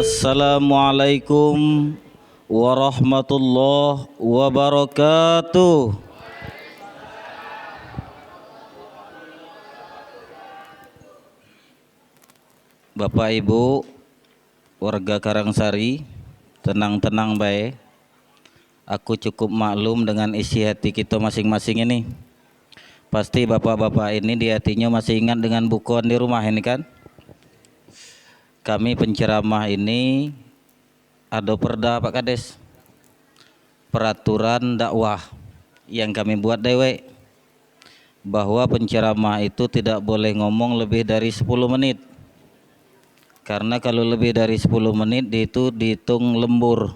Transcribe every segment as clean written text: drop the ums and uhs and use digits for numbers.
Assalamualaikum warahmatullahi wabarakatuh. Bapak Ibu warga Karangsari, tenang-tenang baik. Aku cukup maklum dengan isi hati kita masing-masing ini. Pasti bapak-bapak ini di hatinya masih ingat dengan bukuan di rumah ini kan? Kami penceramah ini ada perda Pak Kades, peraturan dakwah yang kami buat dewe, bahwa penceramah itu tidak boleh ngomong lebih dari 10 menit. Karena kalau lebih dari 10 menit itu dihitung lembur.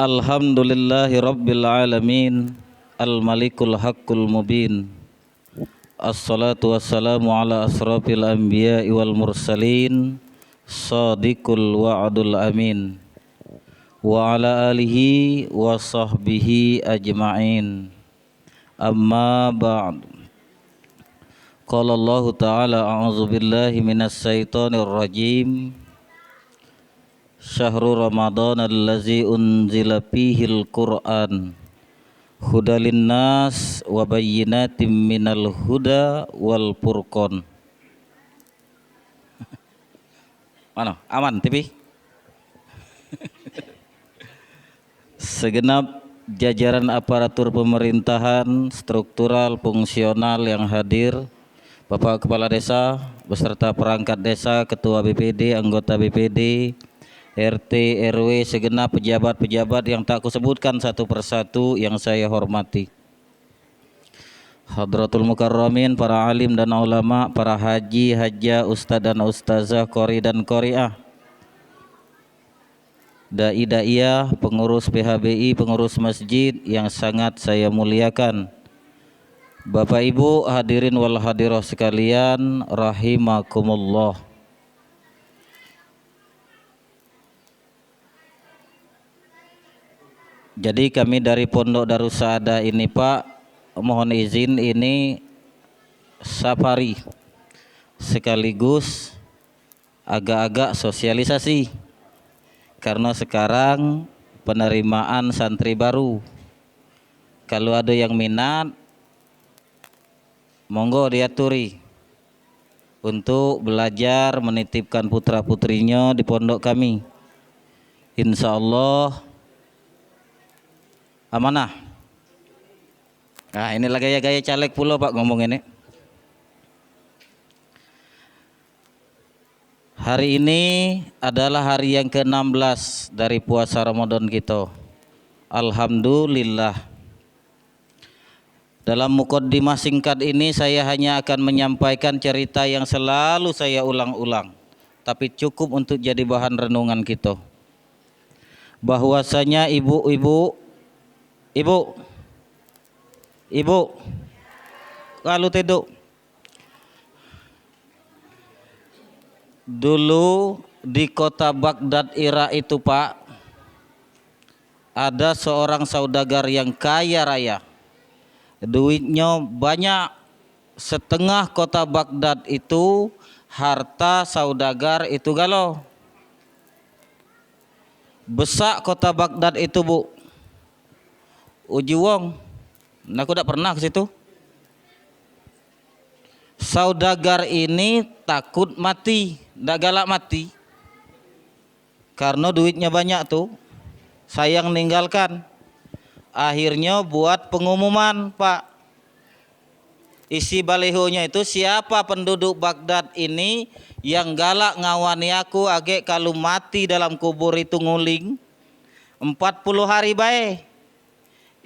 Alhamdulillahirabbil alamin, al-malikul haqqul mubin. Assalatu wassalamu ala asrafil anbiya'i wal mursalin, sadiqul wa'dul amin, wa ala alihi wa sahbihi ajma'in. Amma ba'd. Qala Allah ta'ala a'udzu billahi minas syaitonir rajim. Syahrul Ramadan allazi unzila fihil Qur'an hudalin nas wa bayyinatin minal huda wal furqan. Mana? Aman TV? Segenap jajaran aparatur pemerintahan struktural fungsional yang hadir, Bapak Kepala Desa beserta perangkat desa, Ketua BPD, anggota BPD, RT, RW, segenap pejabat-pejabat yang tak kusebutkan satu persatu yang saya hormati. Hadratul Mukarramin, para alim dan ulama, para haji, hajah, ustadz dan ustazah, qori dan qoriah, dai-daiyah, pengurus PHBI, pengurus masjid yang sangat saya muliakan. Bapak Ibu hadirin wal hadirah sekalian, rahimakumullah. Jadi kami dari Pondok Darussaada ini Pak, mohon izin ini safari sekaligus agak-agak sosialisasi, karena sekarang penerimaan santri baru. Kalau ada yang minat, monggo diaturi untuk belajar menitipkan putra-putrinya di pondok kami. Insya Allah amanah. Nah, inilah gaya-gaya caleg pula Pak ngomong ini. Hari ini adalah hari yang ke-16 dari puasa Ramadan kita. Alhamdulillah. Dalam mukaddimah singkat ini saya hanya akan menyampaikan cerita yang selalu saya ulang-ulang, tapi cukup untuk jadi bahan renungan kita. Bahwasanya ibu-ibu, kalau tidak dulu di kota Baghdad Irak itu Pak, ada seorang saudagar yang kaya raya, duitnya banyak, setengah kota Baghdad itu harta saudagar itu galau. Besak kota Baghdad itu Bu, uji wong, aku tidak pernah ke situ. Saudagar ini takut mati, tidak galak mati, karena duitnya banyak tuh, sayang ninggalkan. Akhirnya buat pengumuman Pak, isi balihonya itu, siapa penduduk Baghdad ini yang galak ngawani aku, agek kalau mati dalam kubur itu nguling 40 hari baik,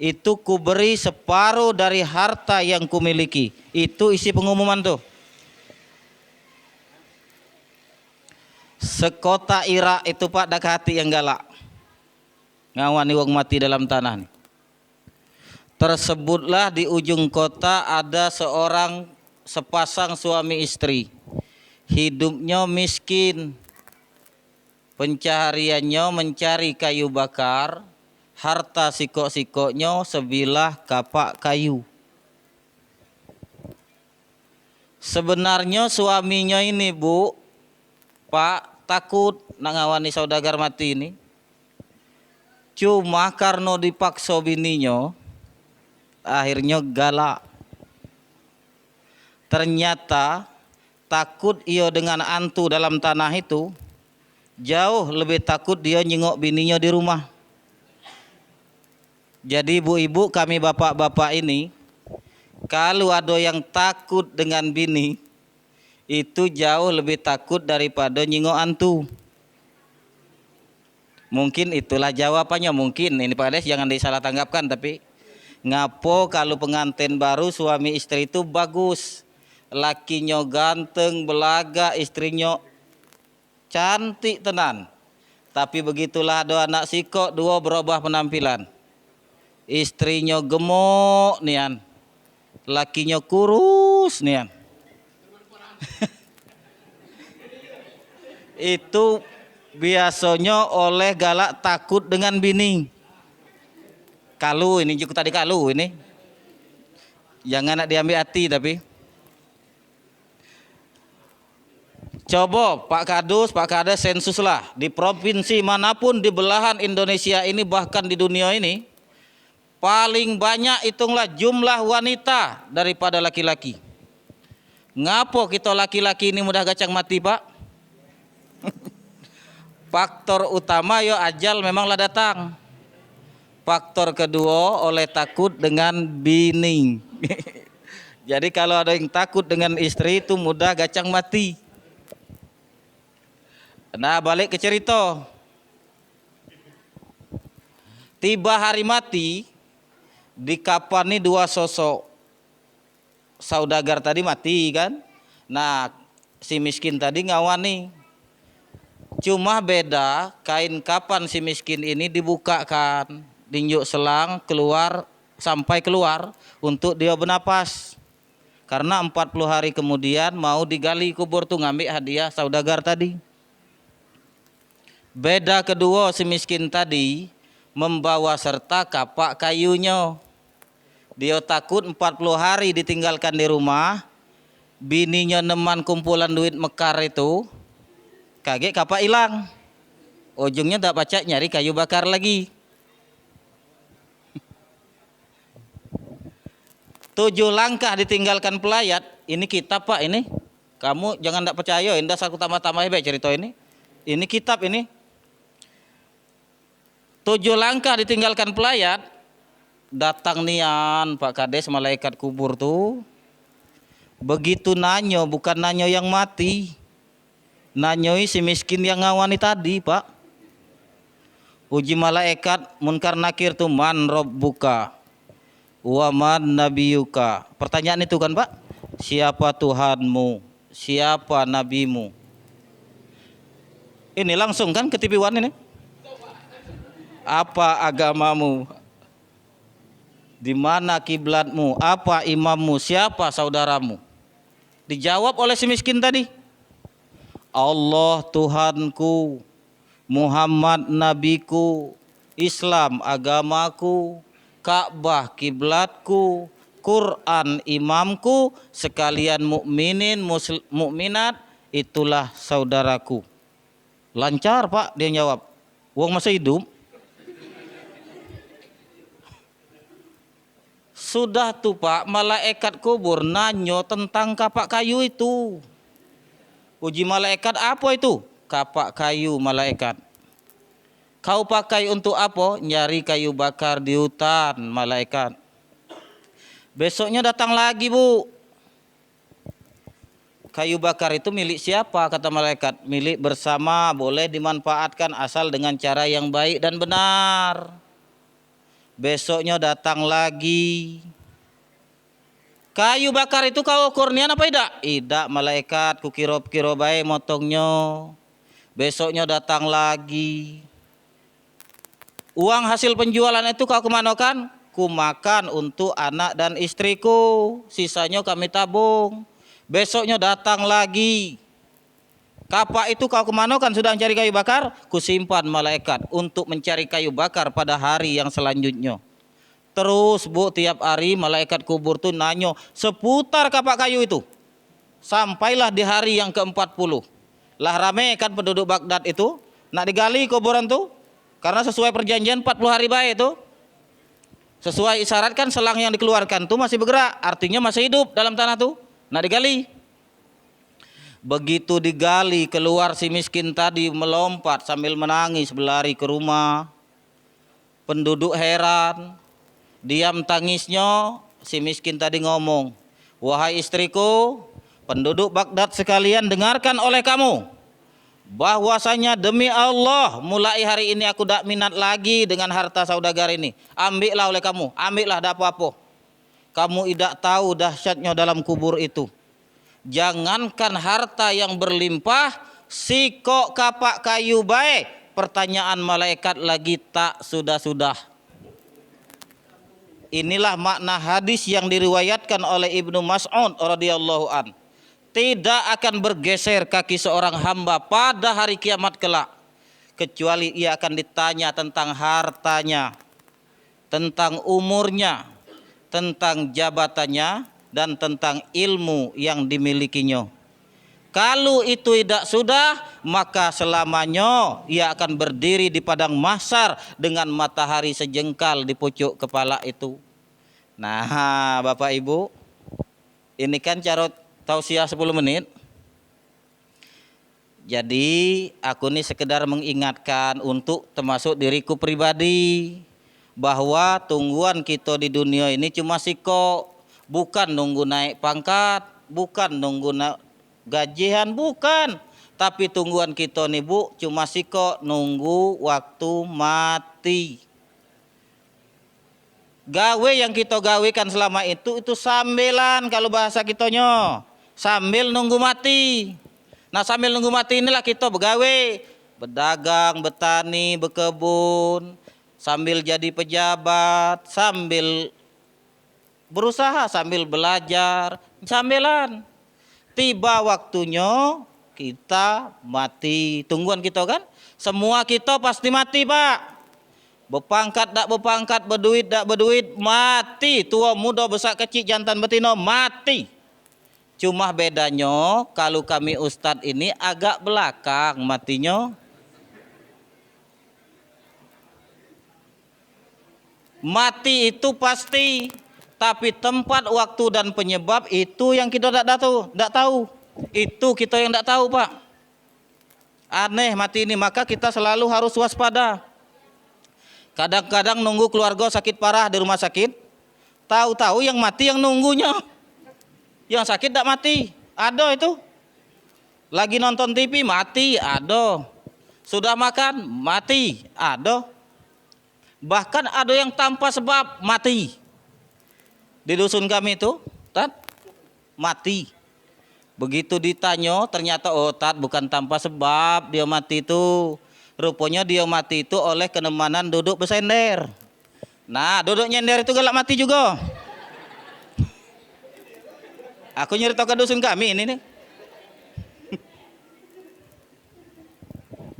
itu kuberi separuh dari harta yang kumiliki. Itu isi pengumuman tuh. Sekota Irak itu Pak dak hati yang galak ngawani wong mati dalam tanah. Tersebutlah di ujung kota ada sepasang suami istri, hidupnya miskin, pencahariannya mencari kayu bakar, harta sikok-sikoknya sebilah kapak kayu. Sebenarnya suaminya ini Bu, Pak, takut nak ngawani saudagar mati ini. Cuma karena dipaksa bininya, akhirnya galak. Ternyata takut ia dengan antu dalam tanah itu, jauh lebih takut dia nyengok bininya di rumah. Jadi ibu-ibu, kami bapak-bapak ini, kalau ada yang takut dengan bini, itu jauh lebih takut daripada nyengok antu. Mungkin itulah jawabannya, mungkin ini Pak Kades jangan disalah tanggapkan, tapi ngapo kalau pengantin baru suami istri itu bagus, lakinya ganteng belaga, istrinya cantik tenan, tapi begitulah ada anak sikok dua berubah penampilan, istrinya gemuk nian, lakinya kurus nian. Itu biasanya oleh galak takut dengan bini. Kalu ini juga tadi kalu ini. Jangan nak diambil hati tapi. Coba Pak Kades sensus lah di provinsi manapun di belahan Indonesia ini bahkan di dunia ini paling banyak hitunglah jumlah wanita daripada laki-laki. Ngapo kita laki-laki ini mudah gacang mati Pak? Faktor utama yo ajal memanglah datang. Faktor kedua oleh takut dengan bini. Jadi kalau ada yang takut dengan istri itu mudah gacang mati. Nah balik ke cerita. Tiba hari mati, dikapani dua sosok. Saudagar tadi mati kan. Nah si miskin tadi ngawani. Cuma beda kain kapan si miskin ini dibukakan, dinjuk selang keluar sampai keluar untuk dia bernapas. Karena 40 hari kemudian mau digali kubur tuh ngambil hadiah saudagar tadi. Beda kedua si miskin tadi membawa serta kapak kayunya. Dia takut 40 hari ditinggalkan di rumah, bininya neman kumpulan duit mekar itu, kaget kapak hilang. Ujungnya tak baca nyari kayu bakar lagi. 7 langkah ditinggalkan pelayat. Ini kitab Pak ini. Kamu jangan tak percaya, indah aku tambah-tambah baik cerita ini. Ini kitab ini. 7 langkah ditinggalkan pelayat. Datang nian Pak Kades malaikat kubur tuh. Begitu nanyo, bukan nanyo yang mati. Nanyoi si miskin yang ngawani tadi Pak. Uji malaikat munkar nakir tuh man robbuka wa man nabiyuka. Pertanyaan itu kan Pak. Siapa Tuhanmu? Siapa nabimu? Ini langsung kan ketipiwan ini. Apa agamamu? Di mana kiblatmu? Apa imammu? Siapa saudaramu? Dijawab oleh si miskin tadi. Allah Tuhanku, Muhammad nabiku, Islam agamaku, Ka'bah kiblatku, Quran imamku, sekalian mukminin mukminat itulah saudaraku. Lancar Pak dia jawab. Wong masih hidup. Sudah tuh Pak, malaikat kubur nanyo tentang kapak kayu itu. Uji malaikat apa itu? Kapak kayu malaikat. Kau pakai untuk apa? Nyari kayu bakar di hutan malaikat. Besoknya datang lagi Bu. Kayu bakar itu milik siapa? Kata malaikat. Milik bersama, boleh dimanfaatkan asal dengan cara yang baik dan benar. Besoknya datang lagi. Kayu bakar itu kau kurnian apa tidak? Tidak malaikat, kukiro baik motongnya. Besoknya datang lagi. Uang hasil penjualan itu kau kemanakan? Ku makan untuk anak dan istriku. Sisanya kami tabung. Besoknya datang lagi. Kapak itu kau kemanakan? Sudah mencari kayu bakar? Kusimpan malaikat untuk mencari kayu bakar pada hari yang selanjutnya. Terus Bu, tiap hari malaikat kubur tuh nanyo seputar kapak kayu itu. Sampailah di hari yang ke-40. Lah rame kan penduduk Baghdad itu, nak digali kuburan tuh. Karena sesuai perjanjian 40 hari baik itu. Sesuai isyarat kan selang yang dikeluarkan tuh masih bergerak, artinya masih hidup dalam tanah tuh. Nak digali. Begitu digali, keluar si miskin tadi melompat sambil menangis berlari ke rumah. Penduduk heran, diam tangisnya. Si miskin tadi ngomong, wahai istriku, penduduk Baghdad sekalian, dengarkan oleh kamu, bahwasanya demi Allah mulai hari ini aku tak minat lagi dengan harta saudagar ini. Ambillah oleh kamu, ambillah, tak apa-apa. Kamu tidak tahu dahsyatnya dalam kubur itu. Jangankan harta yang berlimpah, sikok kapak kayu baik, pertanyaan malaikat lagi tak sudah-sudah. Inilah makna hadis yang diriwayatkan oleh Ibnu Mas'ud radhiyallahu an. Tidak akan bergeser kaki seorang hamba pada hari kiamat kelak, kecuali ia akan ditanya tentang hartanya, tentang umurnya, tentang jabatannya, dan tentang ilmu yang dimilikinya. Kalau itu tidak sudah, maka selamanya ia akan berdiri di padang mahsyar dengan matahari sejengkal di pucuk kepala itu. Nah, Bapak Ibu, ini kan cara tausiah 10 menit. Jadi aku ini sekedar mengingatkan untuk termasuk diriku pribadi, bahwa tungguan kita di dunia ini cuma siko, bukan nunggu naik pangkat, bukan nunggu gajian, bukan. Tapi tungguan kita nih Bu, cuma siko nunggu waktu mati. Gawe yang kita gawekan selama itu sambilan, kalau bahasa kitanya, sambil nunggu mati. Nah, sambil nunggu mati inilah kita begawe, berdagang, bertani, berkebun, sambil jadi pejabat, sambil berusaha, sambil belajar, sambilan. Tiba waktunya kita mati. Tungguan kita kan, semua kita pasti mati Pak. Berpangkat tak berpangkat, berduit tak berduit, mati. Tua muda besar kecil jantan betina, mati. Cuma bedanya kalau kami ustadz ini agak belakang matinya. Mati itu pasti, tapi tempat, waktu, dan penyebab itu yang kita tidak tahu. Itu kita yang tidak tahu Pak. Aneh mati ini, maka kita selalu harus waspada. Kadang-kadang nunggu keluarga sakit parah di rumah sakit, tahu-tahu yang mati yang nunggunya. Yang sakit tidak mati, ada itu. Lagi nonton TV mati, ada. Sudah makan mati, ada. Bahkan ada yang tanpa sebab mati. Di dusun kami itu, Tat, mati. Begitu ditanya, ternyata Tat bukan tanpa sebab dia mati itu. Rupanya dia mati itu oleh kenemanan duduk bersender. Nah, duduk nyender itu galak mati juga. Aku nyerita ke dusun kami ini nih.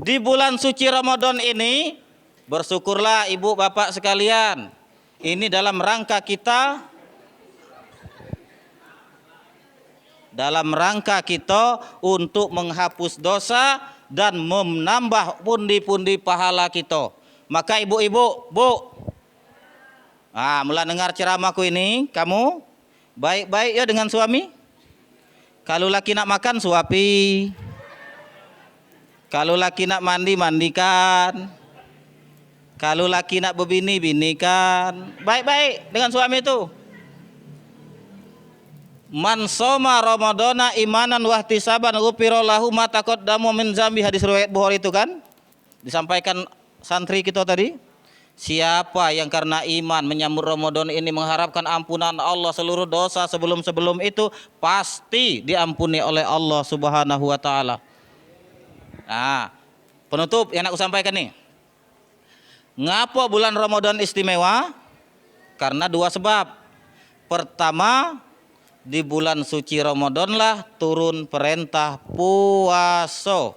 Di bulan suci Ramadan ini, bersyukurlah ibu bapak sekalian. Ini dalam rangka kita untuk menghapus dosa dan menambah pundi-pundi pahala kita. Maka ibu-ibu, Bu, mulai dengar ceramahku ini, kamu baik-baik ya dengan suami. Kalau laki nak makan, suapi. Kalau laki nak mandi, mandikan. Kalau laki nak berbini, binikan. Baik-baik dengan suami itu. Man soma Ramadana imanan wahtisaban ghufira lahu ma taqaddama min zambi, hadis riwayat Bukhari itu kan. Disampaikan santri kita tadi. Siapa yang karena iman menyambut Ramadan ini mengharapkan ampunan Allah seluruh dosa sebelum-sebelum itu, pasti diampuni oleh Allah Subhanahu wa taala. Nah, penutup yang aku sampaikan nih. Ngapa bulan Ramadan istimewa? Karena dua sebab. Pertama, di bulan suci Ramadan lah turun perintah puasa.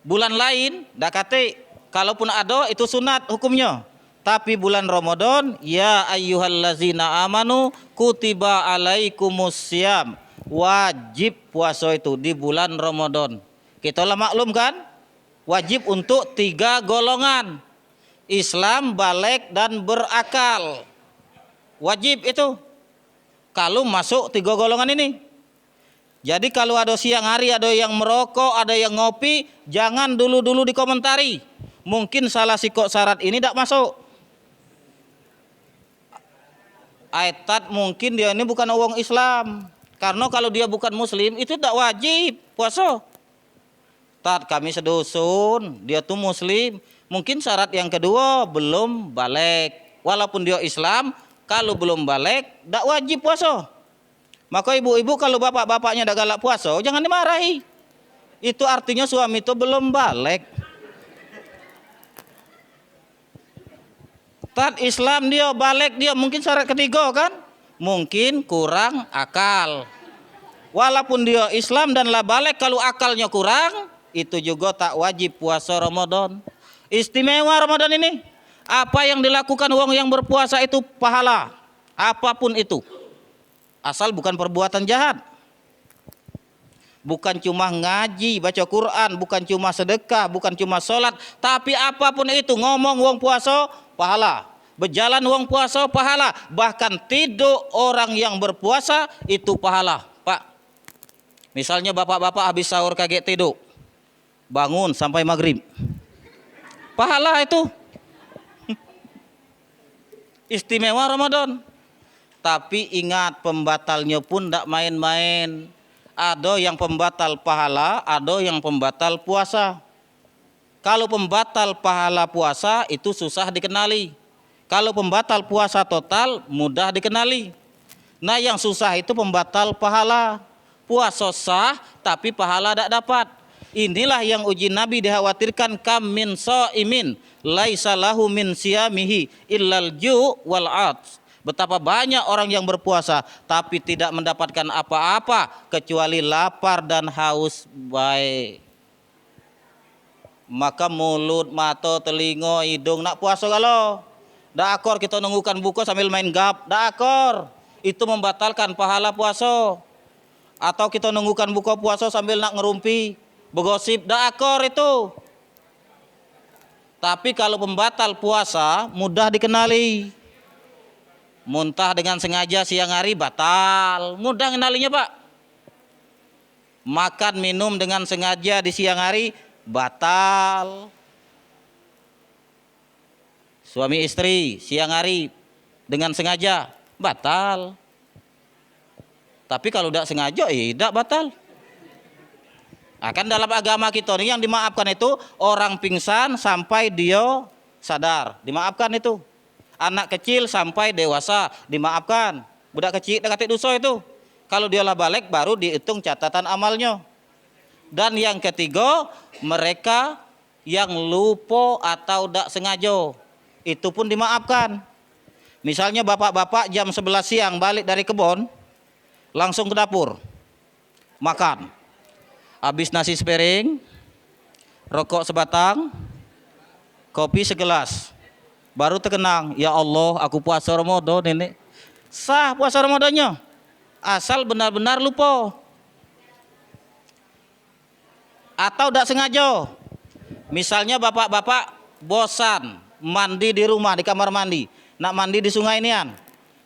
Bulan lain dak kate, kalaupun ada itu sunat hukumnya. Tapi bulan Ramadan, ya ayyuhallazina amanu kutiba alaikumus syiyam. wajib puasa itu di bulan Ramadan. Kita lah maklum kan? Wajib untuk 3 golongan. Islam, balik dan berakal. Wajib itu. Kalau masuk 3 golongan ini. Jadi kalau ada siang hari, ada yang merokok, ada yang ngopi, jangan dulu-dulu dikomentari. Mungkin salah sikok syarat ini tidak masuk. Aitat mungkin dia ini bukan orang Islam. Karena kalau dia bukan Muslim itu tidak wajib puasa. Tat kami sedusun, dia tuh Muslim. Mungkin syarat yang kedua belum balik. Walaupun dia Islam, kalau belum balik tidak wajib puasa. Maka ibu-ibu kalau bapak-bapaknya dah galak puasa, jangan dimarahi. Itu artinya suami itu belum balik. Tat Islam dia, balik dia, mungkin syarat ketiga kan? Mungkin kurang akal. Walaupun dia Islam dan lah balik, kalau akalnya kurang, itu juga tak wajib puasa Ramadan. Istimewa Ramadan ini, apa yang dilakukan orang yang berpuasa itu pahala. Apapun itu. Asal bukan perbuatan jahat. Bukan cuma ngaji, baca Quran, bukan cuma sedekah, bukan cuma sholat, tapi apapun itu, ngomong uang puasa, pahala. Berjalan uang puasa, pahala. Bahkan tidur orang yang berpuasa, itu pahala. Pak, misalnya bapak-bapak habis sahur kaget tidur, bangun sampai maghrib, pahala itu. Istimewa Ramadan. Tapi ingat, pembatalnya pun tidak main-main. Ada yang pembatal pahala, ada yang pembatal puasa. Kalau pembatal pahala puasa itu susah dikenali. Kalau pembatal puasa total mudah dikenali. Nah yang susah itu pembatal pahala. Puasa sah tapi pahala tidak dapat. Inilah yang uji Nabi dikhawatirkan, kam min shaimin laisa lahu min siyamihi illal ju' wal 'ats. Betapa banyak orang yang berpuasa tapi tidak mendapatkan apa-apa kecuali lapar dan haus baik. Maka mulut, mata, telinga, hidung nak puasa kalau dak akor kita nunggukan buka sambil main gap, dak akor. Itu membatalkan pahala puasa. Atau kita nunggukan buka puasa sambil nak ngerumpi, begosip, dak akor itu. Tapi kalau pembatal puasa mudah dikenali. Muntah dengan sengaja siang hari batal, mudah kenalinya Pak. Makan minum dengan sengaja di siang hari batal. Suami istri siang hari dengan sengaja batal. Tapi kalau tidak sengaja tidak batal. Akan dalam agama kita ini yang dimaafkan itu orang pingsan sampai dia sadar, dimaafkan itu. Anak kecil sampai dewasa dimaafkan. Budak kecil dah katik dosa itu. Kalau dia lah balik baru dihitung catatan amalnya. Dan yang ketiga, mereka yang lupa atau tidak sengaja, itu pun dimaafkan. Misalnya bapak-bapak jam 11 siang balik dari kebun, langsung ke dapur makan. Habis nasi sepiring, rokok sebatang, kopi segelas. Baru terkenang, ya Allah aku puasa Ramadan ini. Sah puasa Ramadannya. Asal benar-benar lupa. Atau tidak sengaja. Misalnya bapak-bapak bosan mandi di rumah, di kamar mandi. Nak mandi di sungai nian.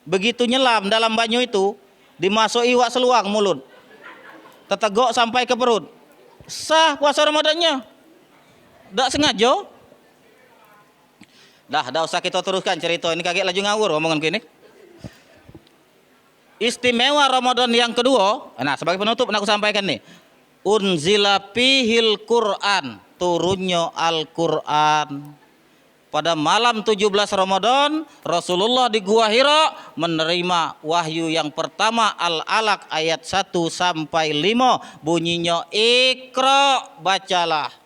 Begitu nyelam dalam banyu itu, dimasuk iwak seluang mulut. Tetegok sampai ke perut. Sah puasa Ramadannya. Tidak sengaja. Dah usah kita teruskan cerita ini, kaget laju ngawur omongan gini. Istimewa Ramadan yang kedua, nah sebagai penutup aku sampaikan nih. Unzila fihil Quran, turunnya Al-Quran. Pada malam 17 Ramadan, Rasulullah di Gua Hira menerima wahyu yang pertama Al-Alaq ayat 1 sampai 5, bunyinya Iqra, bacalah.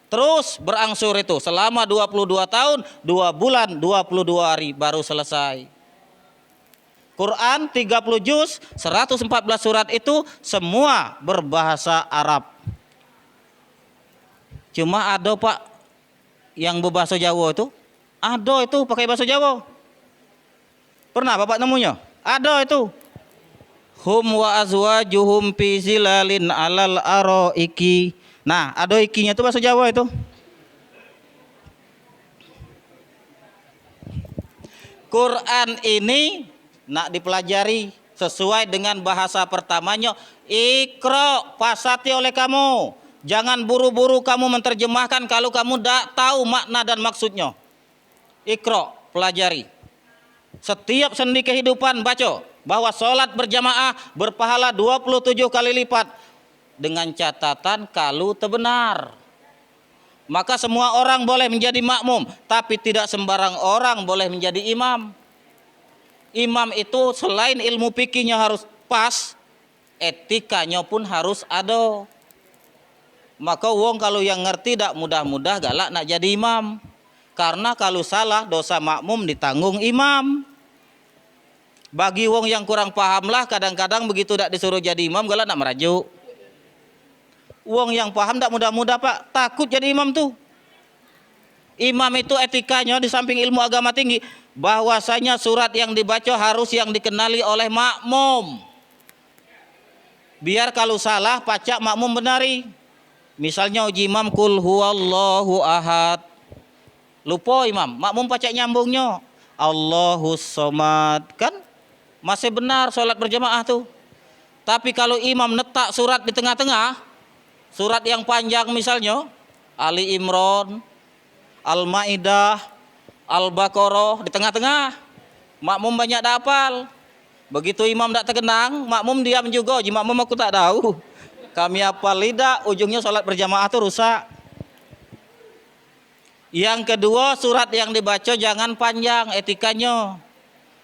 Terus berangsur itu selama 22 tahun, 2 bulan, 22 hari baru selesai. Quran 30 juz, 114 surat itu semua berbahasa Arab. Cuma ada Pak yang berbahasa Jawa itu, ada itu pakai bahasa Jawa. Pernah Bapak nemunya? Ada itu. hum wa azwajuhum fi zilalin alal araiki. Nah, adoikinya itu bahasa Jawa itu. Quran ini nak dipelajari sesuai dengan bahasa pertamanya. Iqra, pasati oleh kamu. Jangan buru-buru kamu menerjemahkan kalau kamu tidak tahu makna dan maksudnya. Iqra, pelajari. Setiap sendi kehidupan baca bahwa sholat berjamaah berpahala 27 kali lipat dengan catatan kalau terbenar. Maka semua orang boleh menjadi makmum, tapi tidak sembarang orang boleh menjadi imam. Imam itu selain ilmu fikihnya harus pas, etikanya pun harus ada. Maka wong kalau yang ngerti tak mudah-mudah galak nak jadi imam. Karena kalau salah dosa makmum ditanggung imam. Bagi wong yang kurang paham lah, kadang-kadang begitu tak disuruh jadi imam galak nak merajuk. Wong yang paham tak mudah-mudah pak, takut jadi imam tuh. Imam itu etikanya di samping ilmu agama tinggi, bahwasanya surat yang dibaca harus yang dikenali oleh makmum. Biar kalau salah pacak makmum benari. Misalnya uji imam kul huwallahu ahad. Lupa imam, makmum pacak nyambungnya Allahus somad, kan masih benar sholat berjamaah tuh. Tapi kalau imam netak surat di tengah-tengah, surat yang panjang misalnya Ali Imran, Al-Maidah, Al-Baqarah di tengah-tengah, makmum banyak tak hafal. Begitu imam tak terkenang, makmum diam juga. Ji makmum aku tak tahu. Kami hafal lidah, ujungnya sholat berjamaah itu rusak. Yang kedua, surat yang dibaca jangan panjang etikanya.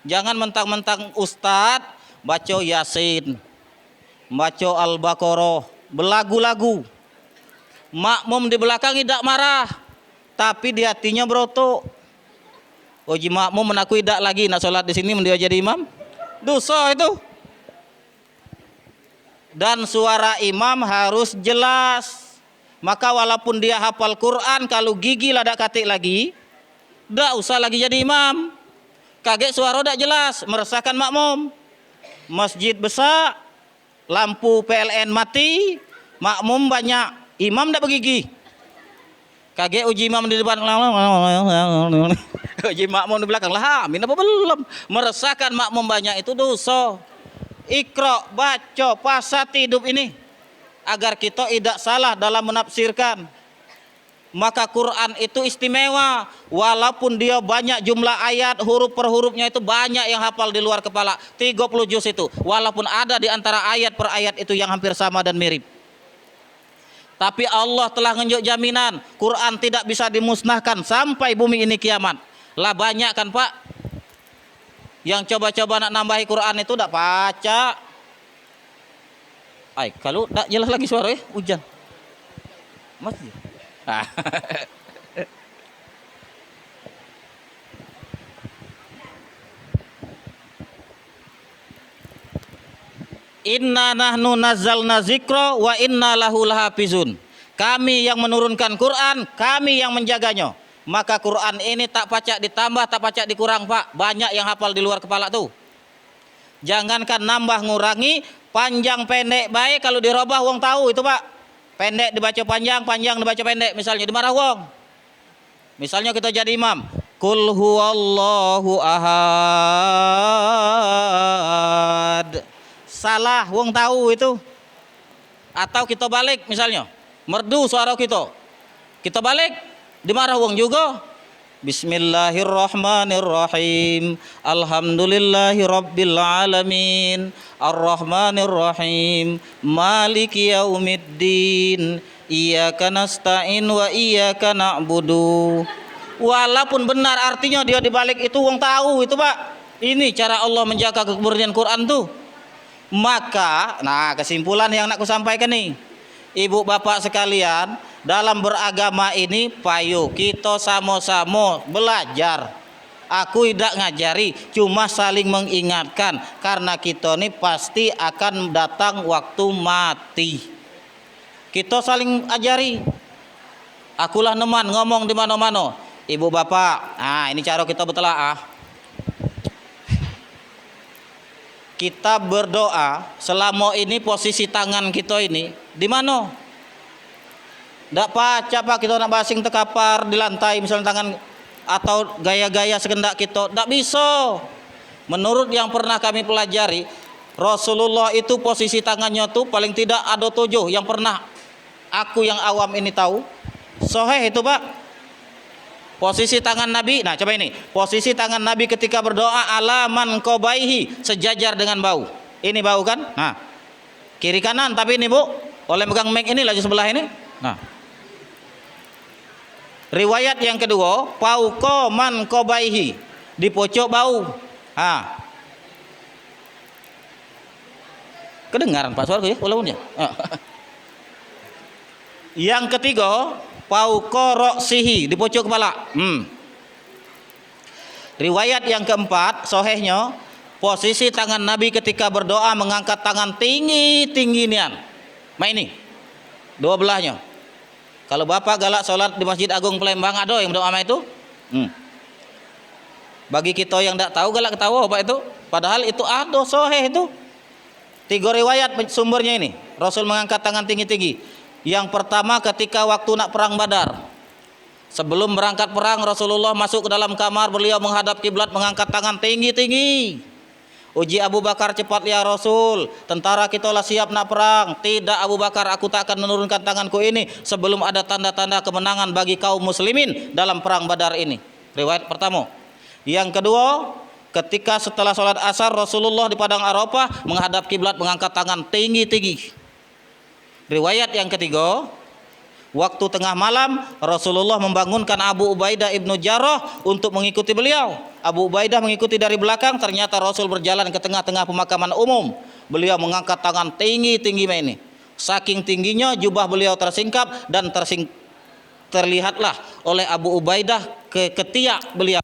Jangan mentang-mentang ustadz baca Yasin, baca Al-Baqarah, belagu-lagu. Makmum di belakang tidak marah, tapi di hatinya berotok. Oji makmum menaku tidak lagi nak sholat di sini mendia jadi imam. Dosa itu. Dan suara imam harus jelas. Maka walaupun dia hafal Quran, kalau gigi lah tak katik lagi, tak usah lagi jadi imam. Kaget suara tak jelas, meresahkan makmum. Masjid besar, lampu PLN mati, makmum banyak, imam tak bergigi. Kaget uji imam di depan, uji makmum di belakang, lah amin apa belum? Meresahkan makmum banyak itu dosa. Iqra, baca, pasati hidup ini agar kita tidak salah dalam menafsirkan. Maka Quran itu istimewa, walaupun dia banyak jumlah ayat, huruf per hurufnya itu banyak yang hafal di luar kepala, 30 juz itu, walaupun ada di antara ayat per ayat itu yang hampir sama dan mirip. Tapi Allah telah nunjuk jaminan Quran tidak bisa dimusnahkan sampai bumi ini kiamat. Lah banyak kan pak yang coba-coba nak nambahi Quran itu tak baca. Ay, kalau tak jelas lagi suara hujan. Masih. Ah. Inna nahnu nazzalna dzikra wa inna lahu lahafizun. Kami yang menurunkan Quran, kami yang menjaganya. Maka Quran ini tak pacak ditambah, tak pacak dikurang pak. Banyak yang hafal di luar kepala tuh. Jangankan nambah ngurangi, panjang pendek baik kalau dirubah wong tahu itu pak. Pendek dibaca panjang, panjang dibaca pendek. Misalnya dimarah wong. Misalnya kita jadi imam, kul huwallahu ahad. Salah wong tahu itu. Atau kita balik misalnya, merdu suara kita. Kita balik dimarah wong juga. Bismillahirrahmanirrahim. Alhamdulillahi rabbil alamin. Arrahmanirrahim. Maliki yaumiddin. Iyyaka nasta'in wa iyyaka na'budu. Walaupun benar artinya dia dibalik itu wong tahu itu pak. Ini cara Allah menjaga kemurnian Quran tuh. Maka, nah kesimpulan yang nak ku sampaikan nih, ibu bapak sekalian, dalam beragama ini payu kita sama-sama belajar. Aku tidak ngajari, cuma saling mengingatkan karena kita ini pasti akan datang waktu mati. Kita saling ajari. Akulah neman ngomong di mana-mana. Ibu bapak, nah ini cara kita bertelaah. kita berdoa selama ini posisi tangan kita ini di mana? Ndak paca pak kita nak basing terkapar di lantai misalnya tangan atau gaya-gaya sekendak kita, ndak bisa. Menurut yang pernah kami pelajari, Rasulullah itu posisi tangannya tuh paling tidak ada 7 yang pernah aku yang awam ini tahu. Sahih itu pak. Posisi tangan Nabi, nah coba ini, posisi tangan Nabi ketika berdoa alaman qobaihi, sejajar dengan bau. Ini bau kan? Nah, kiri kanan tapi ini bu, oleh megang mic ini lagi sebelah ini. Nah, riwayat yang kedua, pauko man qobaihi, di pojok bau. Ah, kedengaran Pak suara ya, walaupun ya. Yang ketiga, pauko roksihi, di pojok kepala. Riwayat yang keempat, sahihnya, posisi tangan Nabi ketika berdoa mengangkat tangan tinggi nian. Ini, dua belahnya. Kalau bapak galak sholat di Masjid Agung Palembang ada yang berdoa itu. Bagi kita yang tidak tahu galak ketawa Pak itu. Padahal itu ada sahih itu. 3 riwayat sumbernya ini. Rasul mengangkat tangan tinggi-tinggi. Yang pertama ketika waktu nak perang Badar. Sebelum berangkat perang Rasulullah masuk ke dalam kamar, beliau menghadap kiblat mengangkat tangan tinggi-tinggi. Uji Abu Bakar, cepat ya Rasul, tentara kita lah siap nak perang. Tidak Abu Bakar, aku tak akan menurunkan tanganku ini sebelum ada tanda-tanda kemenangan bagi kaum muslimin dalam perang Badar ini. Riwayat pertama. Yang kedua, ketika setelah sholat asar Rasulullah di padang Arafah menghadap kiblat mengangkat tangan tinggi-tinggi. Riwayat yang ketiga, waktu tengah malam Rasulullah membangunkan Abu Ubaidah ibnu Jarrah untuk mengikuti beliau. Abu Ubaidah mengikuti dari belakang, ternyata Rasul berjalan ke tengah-tengah pemakaman umum. Beliau mengangkat tangan tinggi-tinggi ini. Saking tingginya jubah beliau tersingkap dan terlihatlah oleh Abu Ubaidah ke ketiak beliau.